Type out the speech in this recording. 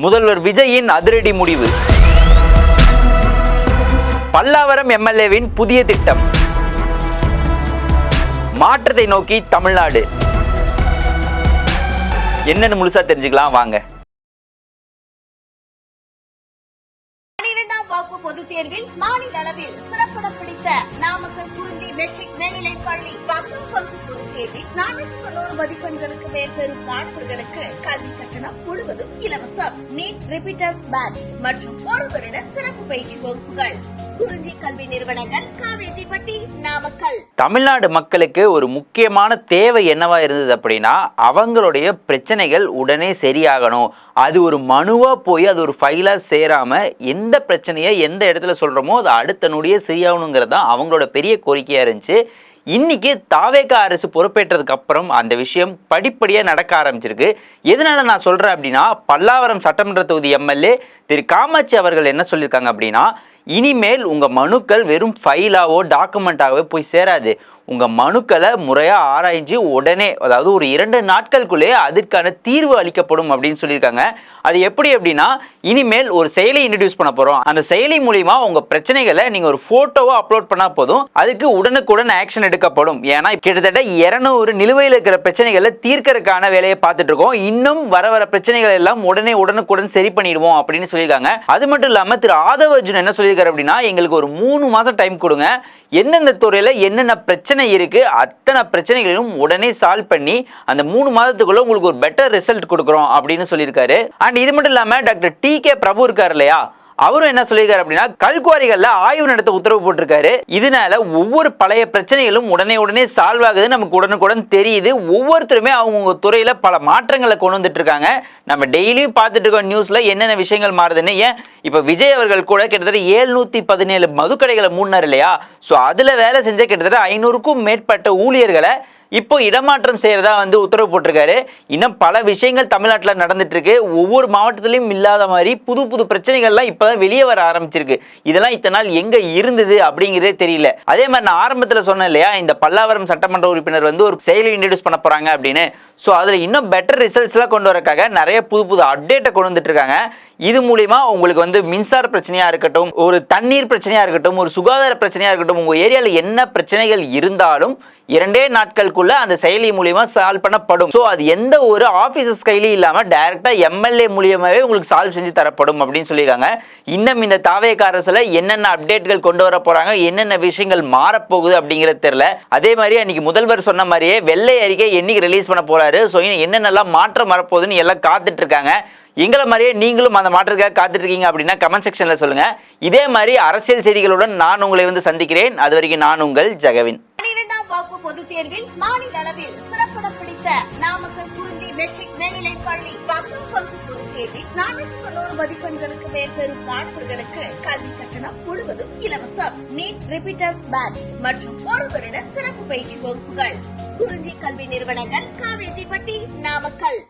முதல்வர் விஜயின் அதிரடி முடிவு. பல்லாவரம் எம்எல்ஏவின் புதிய திட்டம். மாற்றத்தை நோக்கி தமிழ்நாடு. என்னன்னு முழுசா தெரிஞ்சுக்கலாம் வாங்க. 12ஆம் வகுப்பு பொதுத் தேர்வில் மாநில அளவில் சிறப்பிடம் பிடித்த நாமக்கல் குறிஞ்சி மெட்ரிக் மேல்நிலைப் பள்ளி 10ஆம் வகுப்பு பொதுத் தேர்வில் 490 மதிப்பெண்களுக்கு மேல் பெறும் மாணவர்களுக்கு கல்வி கட்டணம் முழுவதும் இலவசம். நீட் ரிப்பீட்டர்ஸ் பேட்ச் மற்றும் ஒரு வருட சிறப்பு பயிற்சி வகுப்புகள். குறிஞ்சி கல்வி நிறுவனங்கள், காவேரிப்பட்டி, நாமக்கல். தமிழ்நாடு மக்களுக்கு ஒரு முக்கியமான தேவை என்னவா இருந்தது அப்படின்னா, அவங்களுடைய பிரச்சனைகள் உடனே சரியாகணும். அது ஒரு மனுவா போய் அது ஒரு ஃபைலா சேராம எந்த பிரச்சனையை எந்த இடத்துல சொல்றோமோ அது அடுத்த நொடியே சரியாகணுங்கிறது தான் அவங்களோட பெரிய கோரிக்கையா இருந்துச்சு. இன்னைக்கு தாவேகா அரசு பொறுப்பேற்றதுக்கு அப்புறம் அந்த விஷயம் படிப்படியாக நடக்க ஆரம்பிச்சிருக்கு. எதனால நான் சொல்றேன் அப்படின்னா, பல்லாவரம் சட்டமன்ற தொகுதி எம்எல்ஏ திரு காமாட்சி அவர்கள் என்ன சொல்லியிருக்காங்க அப்படின்னா, இனிமேல் உங்க மனுக்கள் வெறும் ஃபைலாவோ டாக்குமெண்டாகவோ போய் சேராது. உங்க மனுக்களை முறையா ஆராய்ஞ்சு உடனே, அதாவது ஒரு 2 நாட்களுக்குள்ளே அதற்கான தீர்வு அளிக்கப்படும் அப்படின்னு சொல்லியிருக்காங்க. அது எப்படி அப்படின்னா, இனிமேல் ஒரு செயலி இன்ட்ரடியூஸ் பண்ண போறோம். அந்த செயலி மூலியமா உங்க பிரச்சனைகளை நீங்க ஒரு போட்டோவா அப்லோட் பண்ணா போதும், அதுக்கு உடனுக்குடன் ஆக்ஷன் எடுக்கப்படும். ஏன்னா கிட்டத்தட்ட 200 நிலுவையில் இருக்கிற பிரச்சனைகளை தீர்க்கறதுக்கான வேலையை பார்த்துட்டு இருக்கோம். இன்னும் வர பிரச்சனைகள் எல்லாம் உடனுக்குடன் சரி பண்ணிடுவோம் அப்படின்னு சொல்லியிருக்காங்க. அது மட்டும் இல்லாம திரு ஆதவ அர்ஜுன் என்ன சொல்லியிருக்காரு அப்படின்னா, எங்களுக்கு ஒரு 3 மாசம் டைம் கொடுங்க, எந்தெந்த துறையில என்னென்ன பிரச்சனை இருக்கு அத்தனை பிரச்சனைகளையும் உடனே சால்வ் பண்ணி அந்த 3 மாதத்துக்குள்ள உங்களுக்கு ஒரு பெட்டர் ரிசல்ட் கொடுக்குறோம் அப்படின்னு சொல்லியிருக்காரு. அண்ட் இது மட்டும் இல்லாம டாக்டர் டி.கே. பிரபு இருக்காரு இல்லையா, அவரும் என்ன சொல்லியிருக்காரு அப்படின்னா, கல்குவாரிகள்ல ஆய்வு நடத்த உத்தரவு போட்டிருக்காரு. இதனால ஒவ்வொரு பழைய பிரச்சனைகளும் உடனே சால்வ் ஆகுது, நமக்கு உடனுக்குடன் தெரியுது. ஒவ்வொருத்தருமே அவங்க துறையில பல மாற்றங்களை கொண்டு வந்துட்டு இருக்காங்க. நம்ம டெய்லியும் பார்த்துட்டு இருக்கோம் நியூஸ்ல என்னென்ன விஷயங்கள் மாறுதுன்னு. ஏன் இப்ப விஜய் அவர்கள் கூட கிட்டத்தட்ட 717 மதுக்கடைகளை மூடினார் இல்லையா, ஸோ அதுல வேலை செஞ்ச கிட்டத்தட்ட 500க்கும் மேற்பட்ட ஊழியர்களை இப்போ இடமாற்றம் செய்யறதா உத்தரவு போட்டிருக்காரு. இன்னும் பல விஷயங்கள் தமிழ்நாட்டில் நடந்துட்டு இருக்கு. ஒவ்வொரு மாவட்டத்திலையும் இல்லாத மாதிரி புது பிரச்சனைகள்லாம் இப்பதான் வெளியே வர ஆரம்பிச்சிருக்கு. இதெல்லாம் இத்தனை நாள் எங்க இருந்தது அப்படிங்கிறதே தெரியல. அதே மாதிரி நான் ஆரம்பத்தில் சொன்னேன் இல்லையா, இந்த பல்லாவரம் சட்டமன்ற உறுப்பினர் ஒரு செயலி இன்ட்ரடியூஸ் பண்ண போறாங்க அப்படின்னு. ஸோ அதுல இன்னும் பெட்டர் ரிசல்ட்ஸ் எல்லாம் கொண்டு வரக்காக நிறைய புது அப்டேட்டை கொண்டு வந்துட்டு இருக்காங்க. இது மூலியமா உங்களுக்கு மின்சார பிரச்சனையா இருக்கட்டும், ஒரு தண்ணீர் பிரச்சனையா இருக்கட்டும், ஒரு சுகாதார பிரச்சனையா இருக்கட்டும், உங்க ஏரியால என்ன பிரச்சனைகள் இருந்தாலும் 2 நாட்களுக்குள்ள அந்த செயலி மூலியமா சால்வ் பண்ணப்படும். ஸோ அது எந்த ஒரு ஆபீசர்ஸ் கையிலும் இல்லாம டைரக்டா எம்எல்ஏ மூலியமாவே உங்களுக்கு சால்வ் செஞ்சு தரப்படும் அப்படின்னு சொல்லியிருக்காங்க. இன்னும் இந்த தாவேகா அரசுல என்னென்ன அப்டேட்கள் கொண்டு வர போறாங்க, என்னென்ன விஷயங்கள் மாறப்போகுது அப்படிங்கிறது தெரியல. அதே மாதிரி அன்னைக்கு முதல்வர் சொன்ன மாதிரியே வெள்ளை அறிக்கை என்னைக்கு ரிலீஸ் பண்ண போறாரு, ஸோ என்னென்னலாம் மாற்றம் வரப்போகுதுன்னு எல்லாம் காத்துட்டு இருக்காங்க. எங்களை மாதிரியே நீங்களும் அந்த மாற்றத்துக்காக காத்துட்டு இருக்கீங்க அப்படின்னா கமெண்ட் செக்ஷன்ல சொல்லுங்க. இதே மாதிரி அரசியல் செய்திகளுடன் நான் உங்களை சந்திக்கிறேன். அது வரைக்கும் நான் உங்கள் ஜெகவின். 12ஆம் வகுப்பு பொதுத் தேர்வில் மாநில அளவில் சிறப்பிடம் பிடித்த நாமக்கல் குறிஞ்சி மெட்ரிக் மேல்நிலைப் பள்ளி 10ஆம் வகுப்பு பொதுத் தேர்வில் 490 மதிப்பெண்களுக்கு மேல் பெறும் மாணவர்களுக்கு கல்வி கட்டணம் முழுவதும் இலவசம். நீட் ரிப்பீட்டர்ஸ் பேட்ச் மற்றும் ஒரு வருட சிறப்பு பயிற்சி வகுப்புகள். குறிஞ்சி கல்வி நிறுவனங்கள், காவேரிப்பட்டி, நாமக்கல்.